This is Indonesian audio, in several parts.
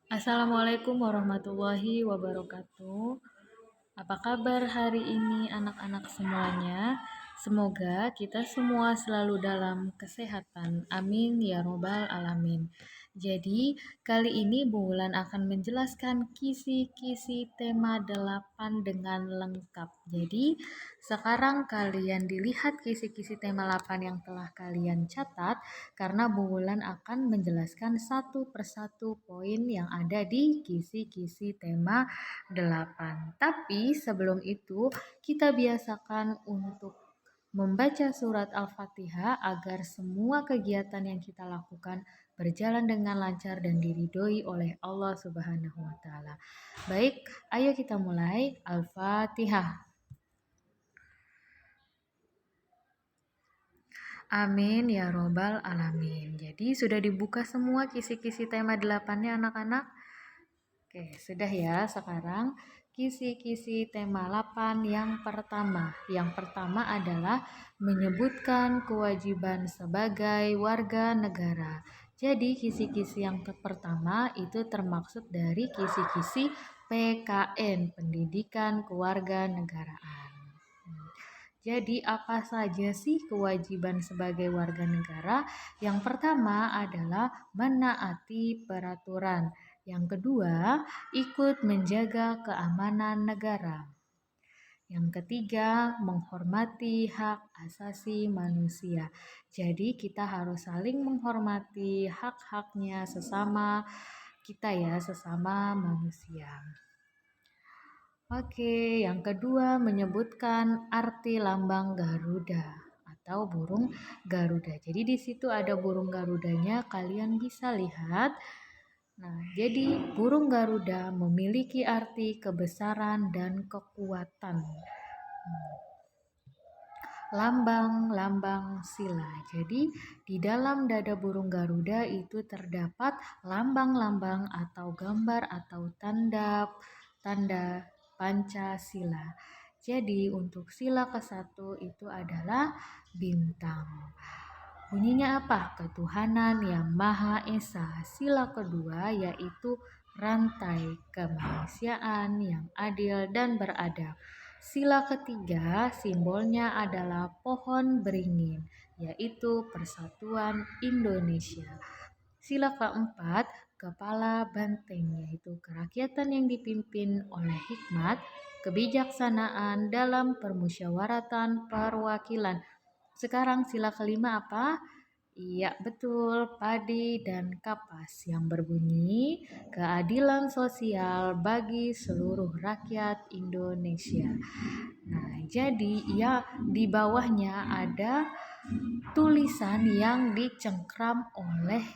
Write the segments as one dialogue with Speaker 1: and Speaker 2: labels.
Speaker 1: Assalamualaikum warahmatullahi wabarakatuh. Apa kabar hari ini anak-anak semuanya? Semoga kita semua selalu dalam kesehatan. Amin ya robbal alamin. Jadi, kali ini Bu Wulan akan menjelaskan kisi-kisi tema 8 dengan lengkap. Jadi, sekarang kalian dilihat kisi-kisi tema 8 yang telah kalian catat karena Bu Wulan akan menjelaskan satu persatu poin yang ada di kisi-kisi tema 8. Tapi sebelum itu kita biasakan untuk membaca surat Al-Fatihah agar semua kegiatan yang kita lakukan berjalan dengan lancar dan diridhoi oleh Allah Subhanahu wa taala. Baik, ayo kita mulai. Al-Fatihah. Amin ya robbal alamin. Jadi sudah dibuka semua kisi-kisi tema 8-nya anak-anak? Oke, sudah ya. Sekarang kisi-kisi tema 8 yang pertama. Yang pertama adalah menyebutkan kewajiban sebagai warga negara. Jadi kisi-kisi yang pertama itu termaksud dari kisi-kisi PKN, Pendidikan Kewarganegaraan. Jadi apa saja sih kewajiban sebagai warga negara? Yang pertama adalah menaati peraturan. Yang kedua, ikut menjaga keamanan negara. Yang ketiga, menghormati hak asasi manusia. Jadi kita harus saling menghormati hak-haknya sesama kita ya, sesama manusia. Oke, yang kedua menyebutkan arti lambang Garuda atau burung Garuda. Jadi di situ ada burung Garudanya, kalian bisa lihat. Nah, jadi burung Garuda memiliki arti kebesaran dan kekuatan. Lambang-lambang sila. Jadi di dalam dada burung Garuda itu terdapat lambang-lambang atau gambar atau tanda Pancasila. Jadi untuk sila ke-1 itu adalah bintang. Bunyinya apa? Ketuhanan yang Maha Esa. Sila kedua yaitu rantai kemanusiaan yang adil dan beradab. Sila ketiga simbolnya adalah pohon beringin, yaitu Persatuan Indonesia. Sila keempat, kepala banteng, yaitu kerakyatan yang dipimpin oleh hikmat, kebijaksanaan dalam permusyawaratan perwakilan. Sekarang sila kelima apa? Iya betul, padi dan kapas yang berbunyi keadilan sosial bagi seluruh rakyat Indonesia. Nah, jadi ya di bawahnya ada tulisan yang dicengkram oleh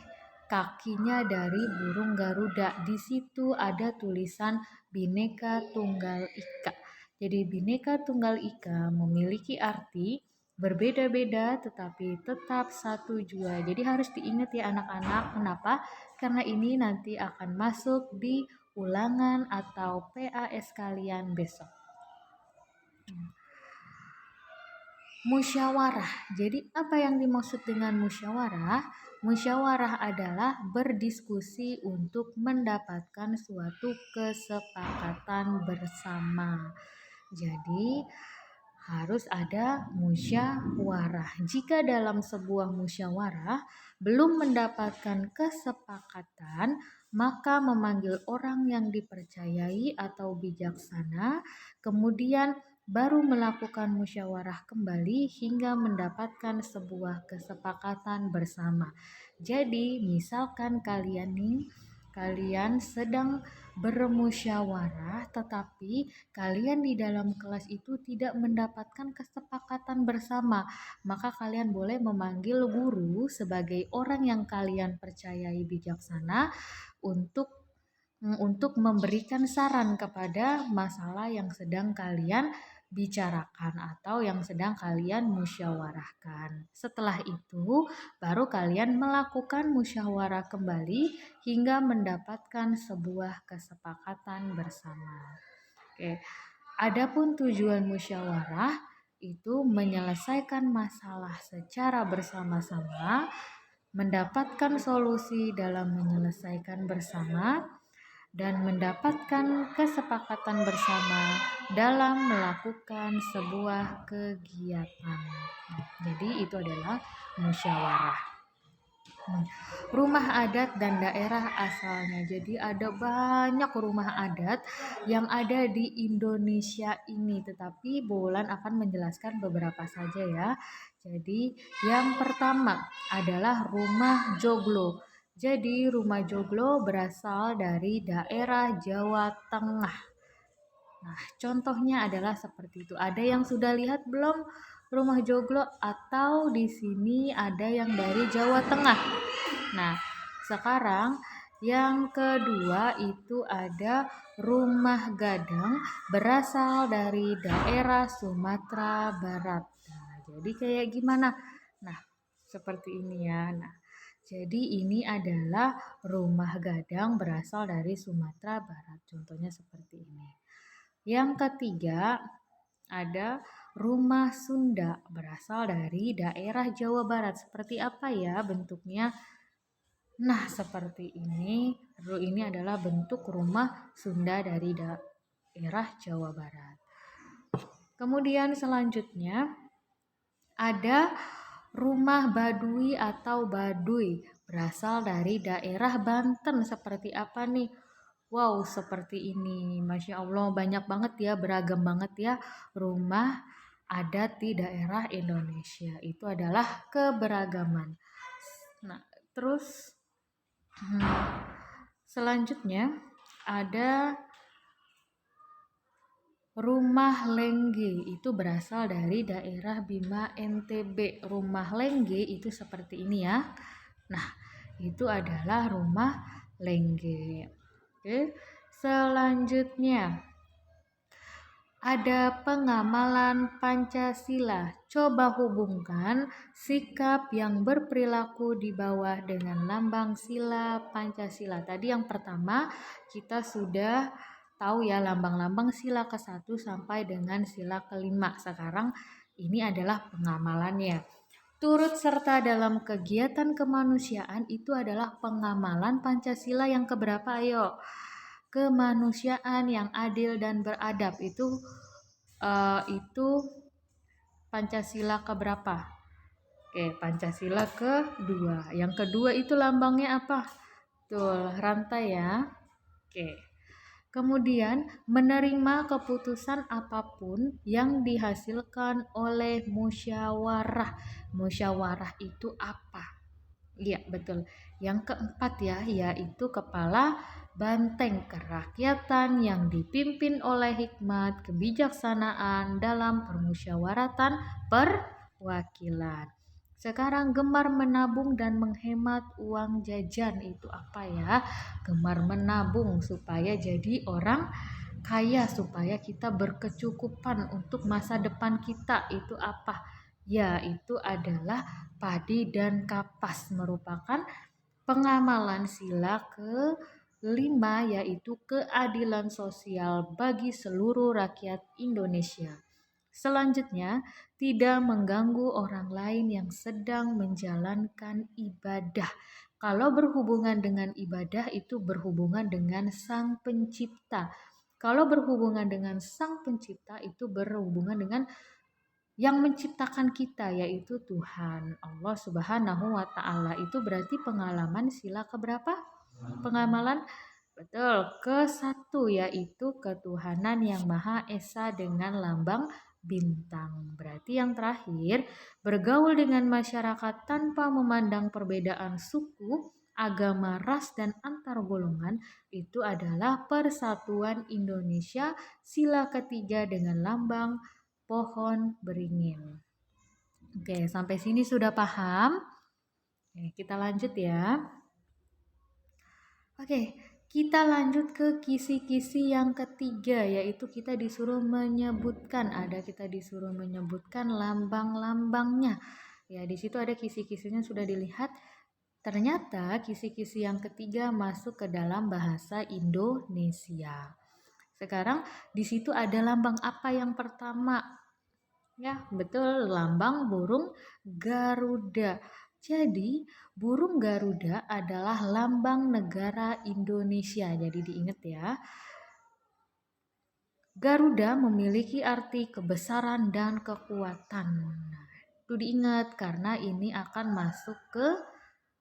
Speaker 1: kakinya dari burung Garuda. Di situ ada tulisan Bhinneka Tunggal Ika. Jadi Bhinneka Tunggal Ika memiliki arti berbeda-beda tetapi tetap satu jua. Jadi harus diingat ya anak-anak. Kenapa? Karena ini nanti akan masuk di ulangan atau PAS kalian besok. Musyawarah. Jadi apa yang dimaksud dengan musyawarah? Musyawarah adalah berdiskusi untuk mendapatkan suatu kesepakatan bersama. Jadi harus ada musyawarah. Jika dalam sebuah musyawarah belum mendapatkan kesepakatan, maka memanggil orang yang dipercayai atau bijaksana, kemudian baru melakukan musyawarah kembali hingga mendapatkan sebuah kesepakatan bersama. Jadi, misalkan kalian sedang bermusyawarah tetapi kalian di dalam kelas itu tidak mendapatkan kesepakatan bersama, maka kalian boleh memanggil guru sebagai orang yang kalian percayai bijaksana untuk memberikan saran kepada masalah yang sedang kalian bicarakan atau yang sedang kalian musyawarahkan. Setelah itu, baru kalian melakukan musyawarah kembali hingga mendapatkan sebuah kesepakatan bersama. Oke. Adapun tujuan musyawarah itu menyelesaikan masalah secara bersama-sama, mendapatkan solusi dalam menyelesaikan bersama, dan mendapatkan kesepakatan bersama dalam melakukan sebuah kegiatan. Jadi itu adalah musyawarah. Rumah adat dan daerah asalnya. Jadi ada banyak rumah adat yang ada di Indonesia ini, tetapi Bulan akan menjelaskan beberapa saja ya. Jadi yang pertama adalah rumah joglo. Jadi rumah joglo berasal dari daerah Jawa Tengah. Nah, contohnya adalah seperti itu. Ada yang sudah lihat belum rumah joglo, atau di sini ada yang dari Jawa Tengah? Nah, sekarang yang kedua itu ada rumah gadang berasal dari daerah Sumatera Barat. Nah, jadi kayak gimana? Nah, seperti ini ya. Nah, jadi ini adalah rumah gadang berasal dari Sumatera Barat. Contohnya seperti ini. Yang ketiga ada rumah Sunda berasal dari daerah Jawa Barat. Seperti apa ya bentuknya? Nah, seperti ini. Ini adalah bentuk rumah Sunda dari daerah Jawa Barat. Kemudian selanjutnya ada rumah Baduy atau Baduy berasal dari daerah Banten. Seperti apa nih? Wow, seperti ini. Masya Allah, banyak banget ya, beragam banget ya rumah adat di daerah Indonesia. Itu adalah keberagaman. Nah, terus selanjutnya ada rumah Lengge. Itu berasal dari daerah Bima NTB. Rumah Lengge itu seperti ini ya. Nah, itu adalah rumah Lengge. Oke, selanjutnya ada pengamalan Pancasila. Coba hubungkan sikap yang berperilaku di bawah dengan lambang sila Pancasila. Tadi yang pertama kita sudah tahu ya lambang-lambang sila ke-1 sampai dengan sila ke-5. Sekarang ini adalah pengamalannya. Turut serta dalam kegiatan kemanusiaan itu adalah pengamalan Pancasila yang keberapa? Ayo. Kemanusiaan yang adil dan beradab itu Pancasila keberapa? Oke, Pancasila kedua. Yang kedua itu lambangnya apa? Tuh, rantai ya. Oke. Kemudian menerima keputusan apapun yang dihasilkan oleh musyawarah. Musyawarah itu apa? Iya, betul. Yang keempat ya, yaitu kepala banteng kerakyatan yang dipimpin oleh hikmat kebijaksanaan dalam permusyawaratan perwakilan. Sekarang gemar menabung dan menghemat uang jajan itu apa ya? Gemar menabung supaya jadi orang kaya, supaya kita berkecukupan untuk masa depan kita itu apa? Ya, itu adalah padi dan kapas, merupakan pengamalan sila ke-5 yaitu keadilan sosial bagi seluruh rakyat Indonesia. Selanjutnya, tidak mengganggu orang lain yang sedang menjalankan ibadah. Kalau berhubungan dengan ibadah itu berhubungan dengan Sang Pencipta. Kalau berhubungan dengan Sang Pencipta itu berhubungan dengan yang menciptakan kita, yaitu Tuhan Allah Subhanahu wa Ta'ala. Itu berarti pengalaman sila keberapa? Pengamalan betul ke-1 yaitu ketuhanan yang Maha Esa dengan lambang bintang. Berarti yang terakhir, bergaul dengan masyarakat tanpa memandang perbedaan suku, agama, ras, dan antar golongan itu adalah persatuan Indonesia. Sila ketiga dengan lambang pohon beringin. Oke, sampai sini sudah paham? Oke, kita lanjut ya. Oke, kita lanjut ke kisi-kisi yang ketiga, yaitu kita disuruh menyebutkan, lambang-lambangnya. Ya, di situ ada kisi-kisinya sudah dilihat. Ternyata kisi-kisi yang ketiga masuk ke dalam bahasa Indonesia. Sekarang di situ ada lambang apa yang pertama? Ya, betul, lambang burung Garuda. Jadi, burung Garuda adalah lambang negara Indonesia. Jadi diingat ya. Garuda memiliki arti kebesaran dan kekuatan. Nah, itu diingat karena ini akan masuk ke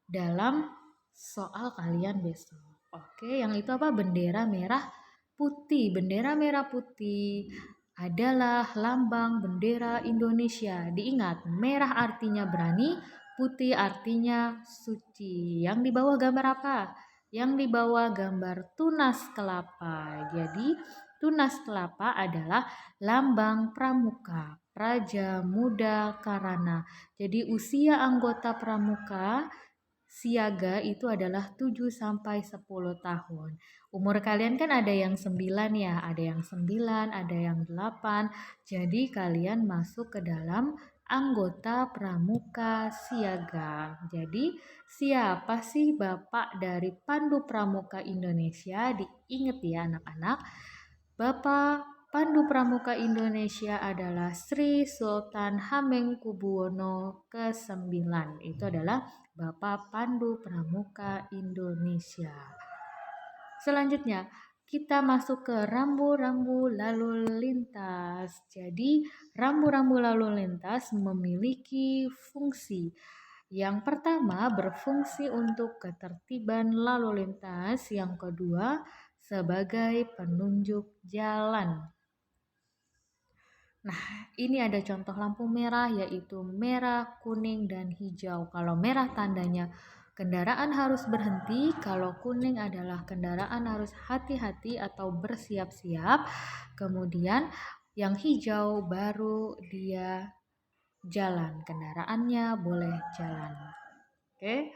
Speaker 1: dalam soal kalian besok. Oke, yang itu apa? Bendera merah putih. Bendera merah putih adalah lambang bendera Indonesia. Diingat, merah artinya berani, putih artinya suci. Yang di bawah gambar apa? Yang di bawah gambar tunas kelapa. Jadi, tunas kelapa adalah lambang pramuka, Praja Muda Karana. Jadi usia anggota pramuka siaga itu adalah 7 sampai 10 tahun. Umur kalian kan ada yang 9 ya, ada yang 9, ada yang 8. Jadi kalian masuk ke dalam anggota pramuka siaga. Jadi siapa sih Bapak dari Pandu Pramuka Indonesia? Diingat ya anak-anak. Bapak Pandu Pramuka Indonesia adalah Sri Sultan Hamengkubuwono ke-9. Itu adalah Bapak Pandu Pramuka Indonesia. Selanjutnya, kita masuk ke rambu-rambu lalu lintas. Jadi, rambu-rambu lalu lintas memiliki fungsi. Yang pertama, berfungsi untuk ketertiban lalu lintas. Yang kedua, sebagai penunjuk jalan. Nah, ini ada contoh lampu merah yaitu merah, kuning, dan hijau. Kalau merah tandanya kendaraan harus berhenti, kalau kuning adalah kendaraan harus hati-hati atau bersiap-siap. Kemudian yang hijau baru dia jalan, kendaraannya boleh jalan. Oke.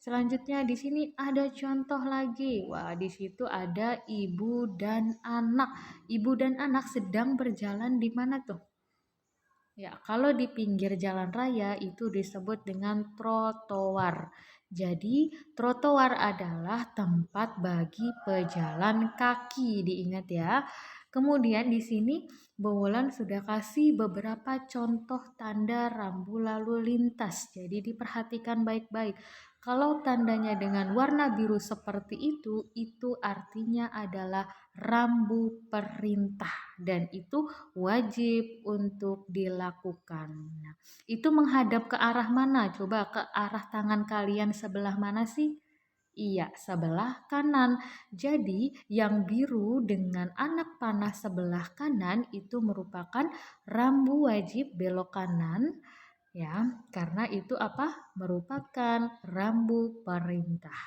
Speaker 1: Selanjutnya di sini ada contoh lagi. Wah, di situ ada ibu dan anak. Ibu dan anak sedang berjalan di mana tuh? Ya, kalau di pinggir jalan raya itu disebut dengan trotoar. Jadi, trotoar adalah tempat bagi pejalan kaki, diingat ya. Kemudian di sini Bu Wulan sudah kasih beberapa contoh tanda rambu lalu lintas. Jadi diperhatikan baik-baik. Kalau tandanya dengan warna biru seperti itu artinya adalah rambu perintah dan itu wajib untuk dilakukan. Nah, itu menghadap ke arah mana? Coba ke arah tangan kalian sebelah mana sih? Iya, sebelah kanan. Jadi, yang biru dengan anak panah sebelah kanan itu merupakan rambu wajib belok kanan. Ya, karena itu apa? Merupakan rambu perintah.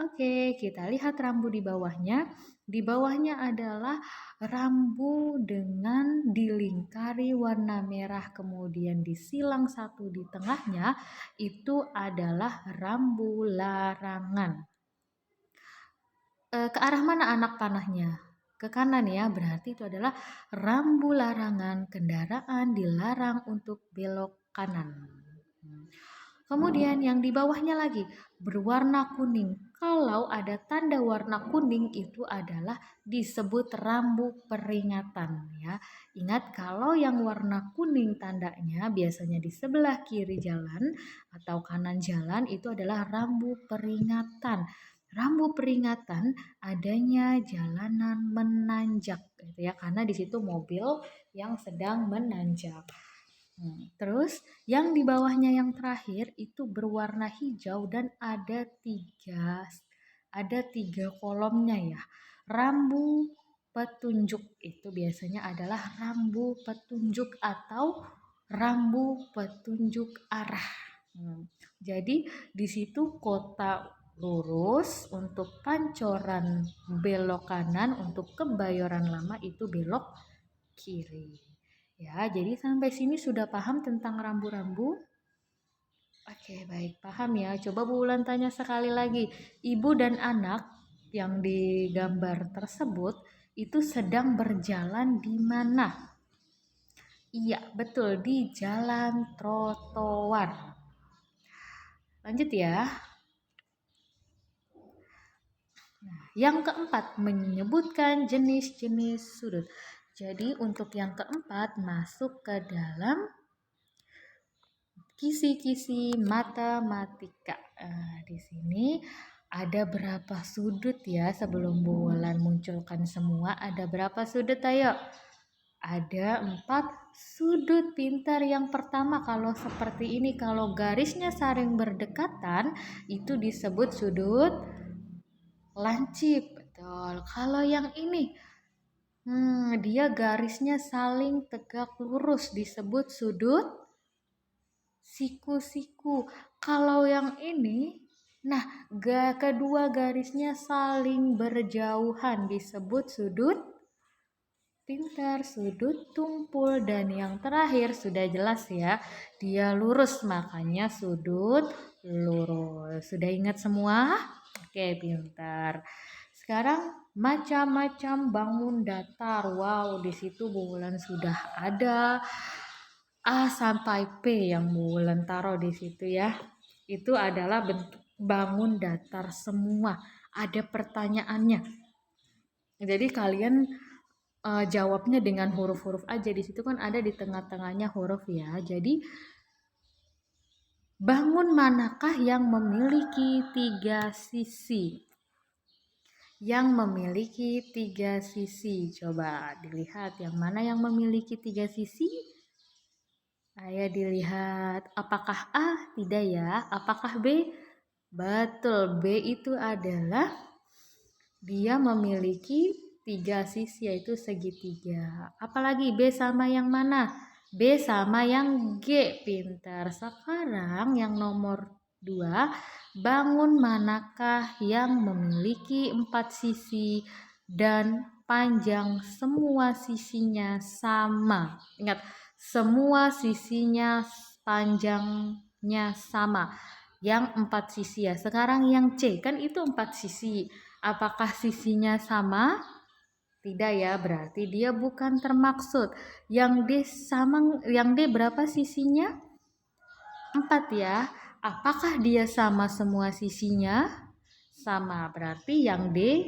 Speaker 1: Oke, kita lihat rambu di bawahnya. Di bawahnya adalah rambu dengan dilingkari warna merah, kemudian disilang satu di tengahnya, itu adalah rambu larangan. Ke arah mana anak panahnya? Ke kanan ya, berarti itu adalah rambu larangan, kendaraan dilarang untuk belok kanan. Kemudian yang di bawahnya lagi berwarna kuning. Kalau ada tanda warna kuning itu adalah disebut rambu peringatan ya. Ingat kalau yang warna kuning tandanya biasanya di sebelah kiri jalan atau kanan jalan itu adalah rambu peringatan. Rambu peringatan adanya jalanan menanjak gitu ya karena di situ mobil yang sedang menanjak. Terus yang di bawahnya yang terakhir itu berwarna hijau dan ada tiga kolomnya ya. Rambu petunjuk itu biasanya adalah rambu petunjuk atau rambu petunjuk arah. Jadi di situ kota lurus, untuk Pancoran belok kanan, untuk Kebayoran Lama itu belok kiri. Ya, jadi sampai sini sudah paham tentang rambu-rambu? Oke, baik, paham ya. Coba Bu Wulan tanya sekali lagi. Ibu dan anak yang digambar tersebut itu sedang berjalan di mana? Iya, betul, di jalan trotoar. Lanjut ya. Nah, yang keempat, menyebutkan jenis-jenis sudut. Jadi untuk yang keempat masuk ke dalam Kisi-kisi matematika. Di sini ada berapa sudut ya? Sebelum Bu Wulan munculkan semua, ada berapa sudut? Ayo. Ada 4 sudut. Pintar. Yang pertama, kalau seperti ini, kalau garisnya saling berdekatan, itu disebut sudut lancip. Betul. Kalau yang ini, dia garisnya saling tegak lurus, disebut sudut siku-siku. Kalau yang ini, kedua garisnya saling berjauhan, disebut sudut pintar, sudut tumpul. Dan yang terakhir sudah jelas ya, dia lurus, makanya sudut lurus. Sudah ingat semua? Oke, pintar. Sekarang macam-macam bangun datar. Wow, di situ Bu Wulan sudah ada A sampai P yang Bu Wulan taruh di situ ya. Itu adalah bentuk bangun datar semua. Ada pertanyaannya. Jadi kalian jawabnya dengan huruf-huruf aja. Di situ kan ada di tengah-tengahnya huruf ya. Jadi bangun manakah yang memiliki 3 sisi? Yang memiliki 3 sisi. Coba dilihat yang mana yang memiliki 3 sisi. Ayo dilihat, apakah A? Tidak ya. Apakah B? Betul, B itu adalah dia memiliki 3 sisi, yaitu segitiga. Apalagi B sama yang mana? B sama yang G. Pintar. Sekarang yang nomor 2, bangun manakah yang memiliki 4 sisi dan panjang semua sisinya sama? Ingat, semua sisinya panjangnya sama. Yang 4 sisi ya. Sekarang yang C, kan itu 4 sisi. Apakah sisinya sama? Tidak ya, berarti dia bukan termaksud. Yang D berapa sisinya? 4 ya. Apakah dia sama semua sisinya? Sama, berarti yang D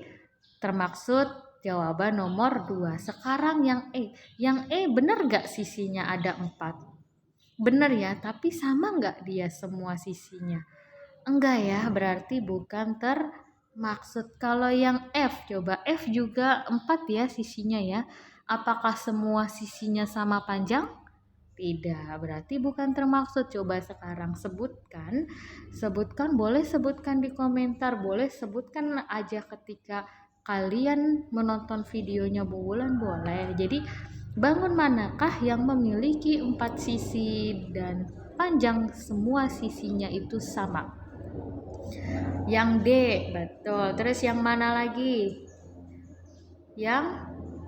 Speaker 1: termaksud. Jawaban nomor 2. Sekarang yang E. Yang E benar gak sisinya ada 4? Benar ya, tapi sama gak dia semua sisinya? Enggak ya, berarti bukan termaksud. Kalau yang F, coba F juga 4 ya sisinya ya. Apakah semua sisinya sama panjang? Tidak, berarti bukan termaksud. Coba sekarang sebutkan, boleh sebutkan di komentar, boleh sebutkan aja ketika kalian menonton videonya Bu Wulan, boleh. Jadi bangun manakah yang memiliki 4 sisi dan panjang semua sisinya itu sama? Yang D, betul. Terus yang mana lagi? Yang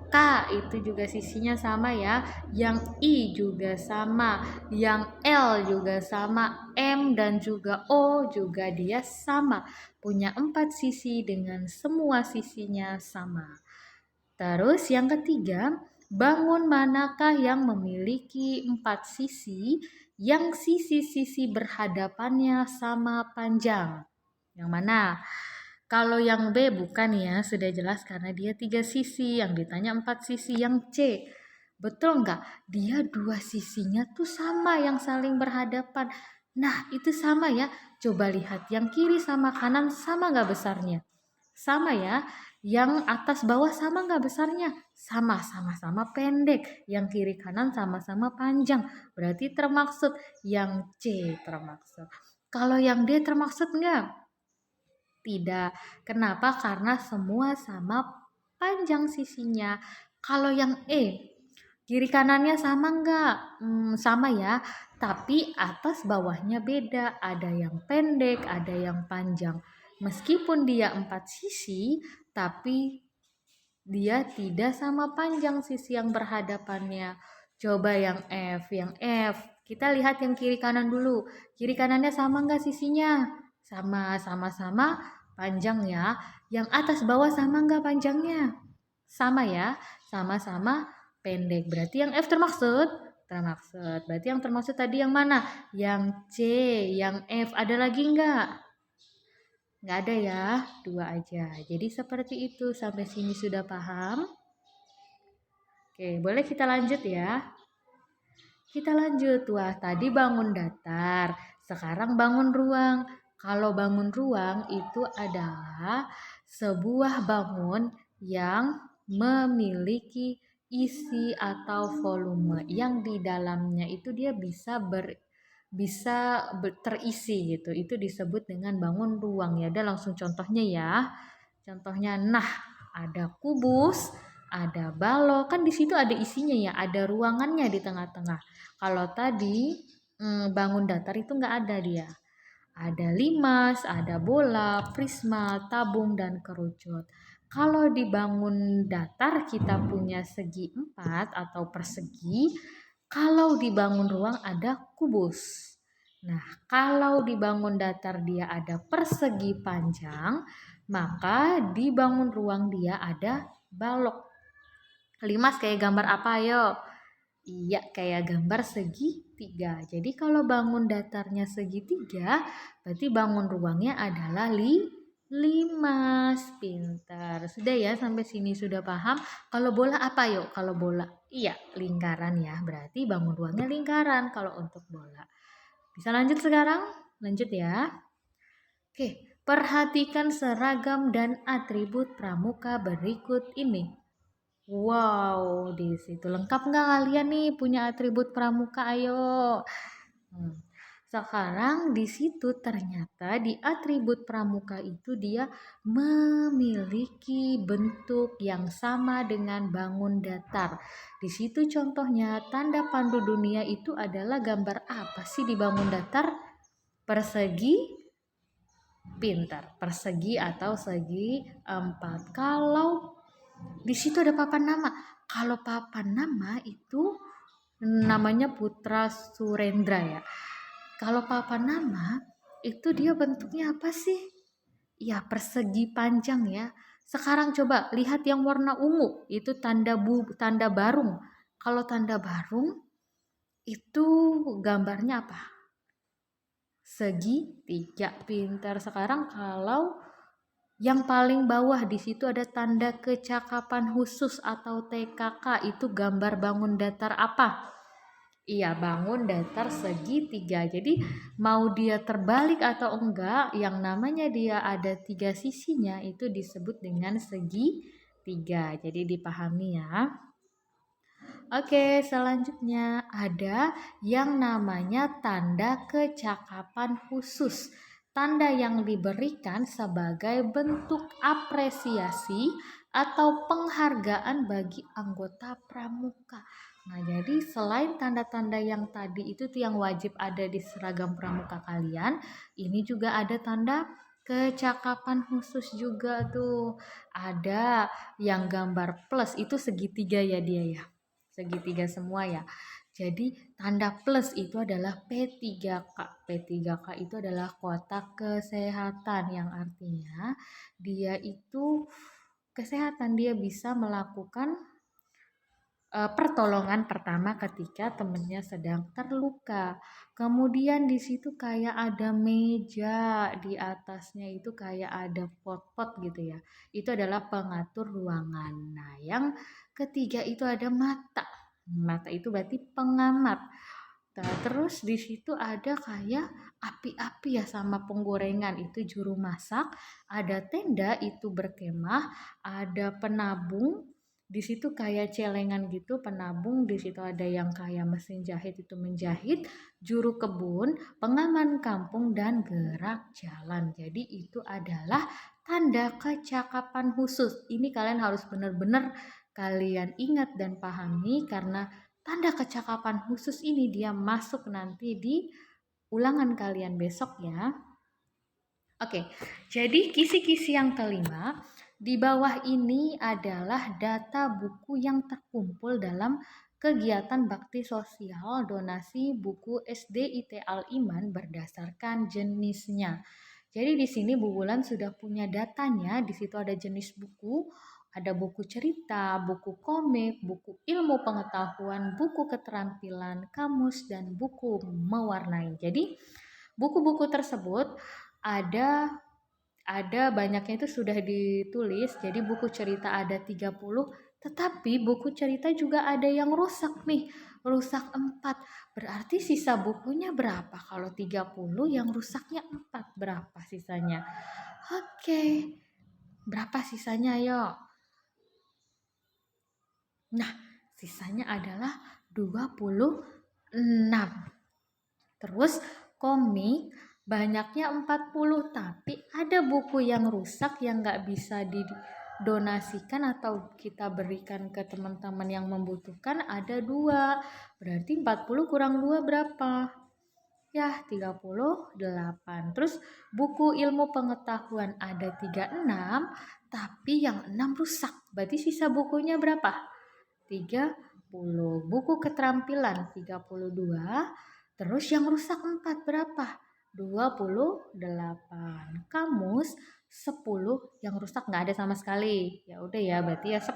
Speaker 1: K, itu juga sisinya sama ya. Yang I juga sama. Yang L juga sama. M dan juga O juga dia sama. Punya 4 sisi dengan semua sisinya sama. Terus yang ketiga, bangun manakah yang memiliki 4 sisi yang sisi-sisi berhadapannya sama panjang? Yang mana? Kalau yang B bukan ya, sudah jelas karena dia 3 sisi. Yang ditanya 4 sisi. Yang C, betul enggak? Dia 2 sisinya tuh sama yang saling berhadapan. Nah, itu sama ya. Coba lihat yang kiri sama kanan sama enggak besarnya? Sama ya. Yang atas bawah sama enggak besarnya? Sama-sama pendek. Yang kiri kanan sama-sama panjang. Berarti termaksud. Yang C termaksud. Kalau yang D termaksud enggak? Tidak. Kenapa? Karena semua sama panjang sisinya. Kalau yang E, kiri kanannya sama enggak? Sama ya. Tapi atas bawahnya beda. Ada yang pendek, ada yang panjang. Meskipun dia 4 sisi, tapi dia tidak sama panjang sisi yang berhadapannya. Coba yang F. Yang F, kita lihat yang kiri kanan dulu. Kiri kanannya sama enggak sisinya? Sama-sama panjang ya. Yang atas bawah sama enggak panjangnya? Sama ya. Sama-sama pendek. Berarti yang F termaksud? Termaksud. Berarti yang termaksud tadi yang mana? Yang C, yang F. Ada lagi enggak? Enggak ada ya. 2 aja. Jadi seperti itu. Sampai sini sudah paham? Oke, boleh kita lanjut ya. Kita lanjut. Wah, tadi bangun datar, sekarang bangun ruang. Kalau bangun ruang itu adalah sebuah bangun yang memiliki isi atau volume yang di dalamnya itu dia terisi gitu. Itu disebut dengan bangun ruang ya. Udah langsung contohnya ya. Contohnya, nah, ada kubus, ada balok, kan di situ ada isinya ya, ada ruangannya di tengah-tengah. Kalau tadi bangun datar itu nggak ada dia. Ada limas, ada bola, prisma, tabung, dan kerucut. Kalau dibangun datar kita punya segi 4 atau persegi. Kalau dibangun ruang ada kubus. Nah, kalau dibangun datar dia ada persegi panjang, maka dibangun ruang dia ada balok. Limas kayak gambar apa ayo? Iya, kayak gambar segitiga. Jadi kalau bangun datarnya segitiga, berarti bangun ruangnya adalah limas. Pintar. Sudah ya, sampai sini sudah paham. Kalau bola apa yuk? Kalau bola, iya lingkaran ya. Berarti bangun ruangnya lingkaran kalau untuk bola. Bisa lanjut sekarang? Lanjut ya. Oke, perhatikan seragam dan atribut pramuka berikut ini. Wow, di situ lengkap nggak kalian nih punya atribut pramuka? Ayo. Sekarang di situ ternyata di atribut pramuka itu dia memiliki bentuk yang sama dengan bangun datar. Di situ contohnya tanda pandu dunia itu adalah gambar apa sih di bangun datar? Persegi. Pintar. Persegi atau segi 4. Kalau di situ ada papan nama. Kalau papan nama itu namanya Putra Surendra ya. Kalau papan nama itu dia bentuknya apa sih? Ya, persegi panjang ya. Sekarang coba lihat yang warna ungu, itu tanda barung. Kalau tanda barung itu gambarnya apa? Segitiga. Pintar. Sekarang kalau yang paling bawah di situ ada tanda kecakapan khusus atau TKK, itu gambar bangun datar apa? Iya, bangun datar segitiga. Jadi mau dia terbalik atau enggak, yang namanya dia ada 3 sisinya itu disebut dengan segitiga. Jadi dipahami ya. Oke, selanjutnya ada yang namanya tanda kecakapan khusus. Tanda yang diberikan sebagai bentuk apresiasi atau penghargaan bagi anggota pramuka. Nah, jadi selain tanda-tanda yang tadi itu tuh yang wajib ada di seragam pramuka kalian, ini juga ada tanda kecakapan khusus juga tuh. Ada yang gambar plus itu segitiga ya dia ya. Segitiga semua ya. Jadi tanda plus itu adalah P3K. P3K itu adalah kotak kesehatan yang artinya dia itu kesehatan, dia bisa melakukan pertolongan pertama ketika temennya sedang terluka. Kemudian di situ kayak ada meja, di atasnya itu kayak ada pot-pot gitu ya. Itu adalah pengatur ruangan. Nah, yang ketiga itu ada mata. Mata itu berarti pengamat. Nah, terus di situ ada kayak api-api ya sama penggorengan, itu juru masak. Ada tenda itu berkemah, ada penabung. Di situ kayak celengan gitu, penabung. Di situ ada yang kayak mesin jahit itu menjahit, juru kebun, pengaman kampung, dan gerak jalan. Jadi itu adalah tanda kecakapan khusus. Ini kalian harus benar-benar kalian ingat dan pahami karena tanda kecakapan khusus ini dia masuk nanti di ulangan kalian besok ya. Oke, jadi kisi-kisi yang kelima, di bawah ini adalah data buku yang terkumpul dalam kegiatan bakti sosial donasi buku SD IT Al Iman berdasarkan jenisnya. Jadi di sini Bu Wulan sudah punya datanya, di situ ada jenis buku, ada buku cerita, buku komik, buku ilmu pengetahuan, buku keterampilan, kamus, dan buku mewarnai. Jadi buku-buku tersebut ada banyaknya itu sudah ditulis. Jadi buku cerita ada 30, Tetapi buku cerita juga ada yang rusak nih, rusak 4. Berarti sisa bukunya berapa? Kalau 30 yang rusaknya 4, berapa sisanya? Oke, berapa sisanya yuk? Nah, sisanya adalah 26. Terus komik banyaknya 40, tapi ada buku yang rusak yang nggak bisa didonasikan atau kita berikan ke teman-teman yang membutuhkan, ada 2. Berarti 40 kurang 2 berapa? Ya, 38. Terus buku ilmu pengetahuan ada 36, tapi yang 6 rusak. Berarti sisa bukunya berapa? 30. Buku keterampilan 32. Terus yang rusak 4 berapa? 28. Kamus 10, yang rusak nggak ada sama sekali. Ya udah ya, berarti ya 10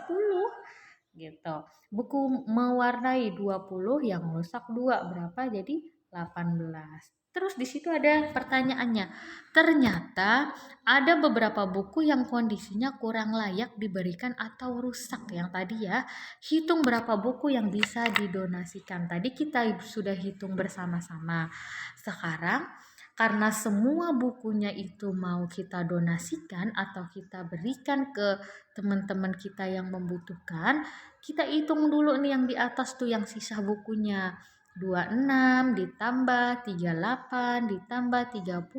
Speaker 1: gitu. Buku mewarnai 20, yang rusak 2 berapa? Jadi 18. Terus di situ ada pertanyaannya. Ternyata ada beberapa buku yang kondisinya kurang layak diberikan atau rusak. Yang tadi ya, hitung berapa buku yang bisa didonasikan. Tadi kita sudah hitung bersama-sama. Sekarang karena semua bukunya itu mau kita donasikan atau kita berikan ke teman-teman kita yang membutuhkan, kita hitung dulu nih yang di atas tuh yang sisa bukunya. 26 ditambah 38 ditambah 30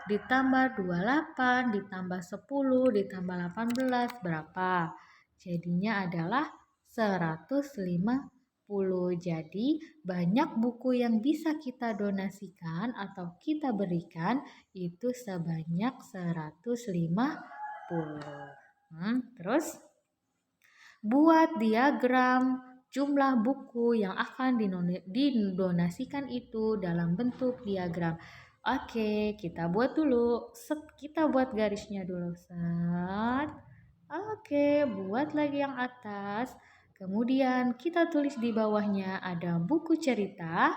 Speaker 1: ditambah 28 ditambah 10 ditambah 18 berapa? Jadinya adalah 150. Jadi banyak buku yang bisa kita donasikan atau kita berikan itu sebanyak 150. Terus buat diagram jumlah buku yang akan didonasikan itu dalam bentuk diagram. Oke, kita buat dulu. Kita buat garisnya dulu. Set. Oke, buat lagi yang atas. Kemudian kita tulis di bawahnya ada buku cerita,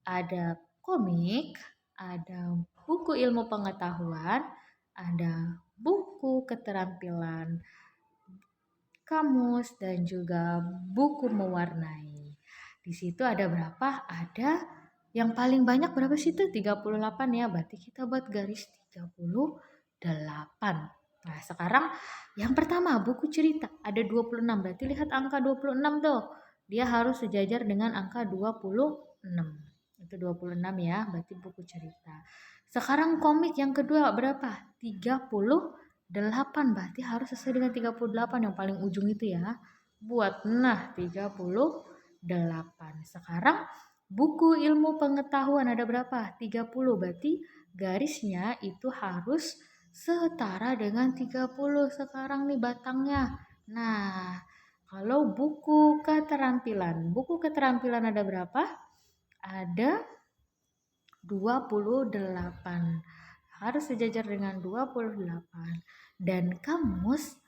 Speaker 1: ada komik, ada buku ilmu pengetahuan, ada buku keterampilan kamus, dan juga buku mewarnai. Di situ ada berapa? Ada yang paling banyak berapa sih itu? 38 ya. Berarti kita buat garis 38. Nah, sekarang yang pertama buku cerita ada 26. Berarti lihat angka 26 tuh. Dia harus sejajar dengan angka 26. Itu 26 ya, berarti buku cerita. Sekarang komik yang kedua berapa? 38, berarti harus sesuai dengan 38 yang paling ujung itu ya. Buat 38. Sekarang buku ilmu pengetahuan ada berapa? 30, berarti garisnya itu harus setara dengan 30 sekarang nih batangnya. Nah, kalau buku keterampilan ada berapa? Ada 28. Harus sejajar dengan 28. Dan kamus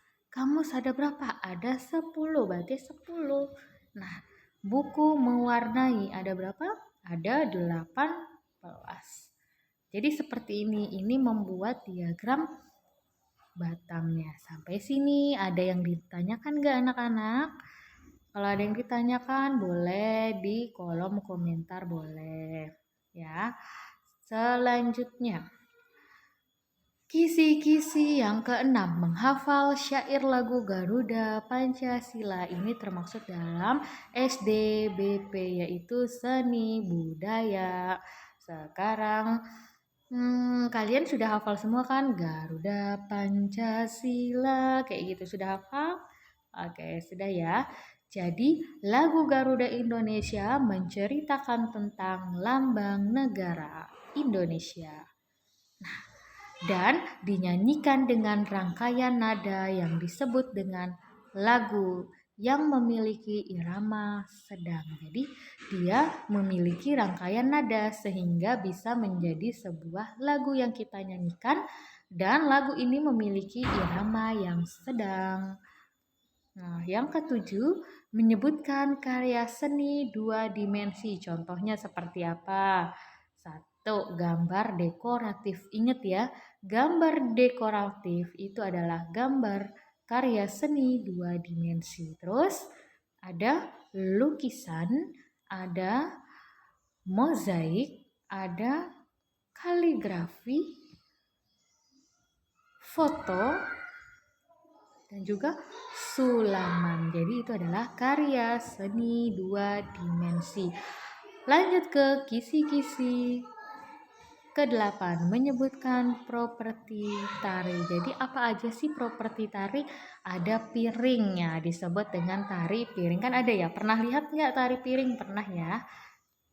Speaker 1: ada berapa? Ada 10, berarti 10. Nah, buku mewarnai ada berapa? Ada 18. Jadi seperti ini membuat diagram batangnya. Sampai sini ada yang ditanyakan gak anak-anak? Kalau ada yang ditanyakan boleh di kolom komentar, boleh ya. Selanjutnya, kisi-kisi yang keenam, menghafal syair lagu Garuda Pancasila. Ini termasuk dalam SDBP, yaitu seni budaya. Sekarang kalian sudah hafal semua kan? Garuda Pancasila, kayak gitu sudah hafal? Oke, sudah ya. Jadi lagu Garuda Indonesia menceritakan tentang lambang negara Indonesia dan dinyanyikan dengan rangkaian nada yang disebut dengan lagu yang memiliki irama sedang. Jadi dia memiliki rangkaian nada sehingga bisa menjadi sebuah lagu yang kita nyanyikan, dan lagu ini memiliki irama yang sedang. Nah, yang ketujuh, menyebutkan karya seni 2 dimensi. Contohnya seperti apa? 1. Gambar dekoratif. Ingat ya, gambar dekoratif itu adalah gambar karya seni dua dimensi. Terus ada lukisan, ada mozaik, ada kaligrafi, foto, dan juga sulaman. Jadi itu adalah karya seni dua dimensi. Lanjut ke kisi-kisi ke-8, menyebutkan properti tari. Jadi apa aja sih properti tari? Ada piringnya, disebut dengan tari piring. Kan ada ya, pernah lihat nggak tari piring? Pernah ya?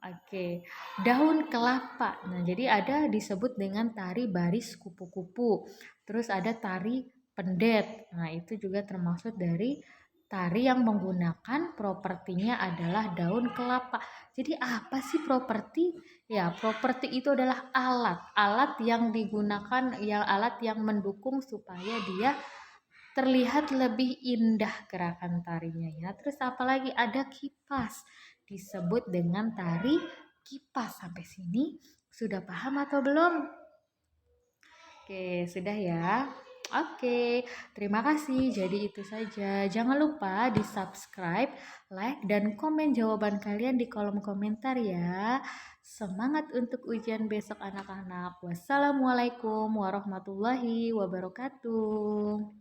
Speaker 1: Oke, daun kelapa. Nah, jadi ada disebut dengan tari baris kupu-kupu. Terus ada tari pendet. Nah, itu juga termasuk dari tari yang menggunakan propertinya adalah daun kelapa. Jadi apa sih properti? Ya, properti itu adalah alat yang digunakan, yang alat yang mendukung supaya dia terlihat lebih indah gerakan tarinya ya. Terus apalagi ada kipas, disebut dengan tari kipas. Sampai sini sudah paham atau belum? Oke, sudah ya. Oke, terima kasih. Jadi itu saja. Jangan lupa di subscribe, like, dan komen jawaban kalian di kolom komentar ya. Semangat untuk ujian besok anak-anak. Wassalamualaikum warahmatullahi wabarakatuh.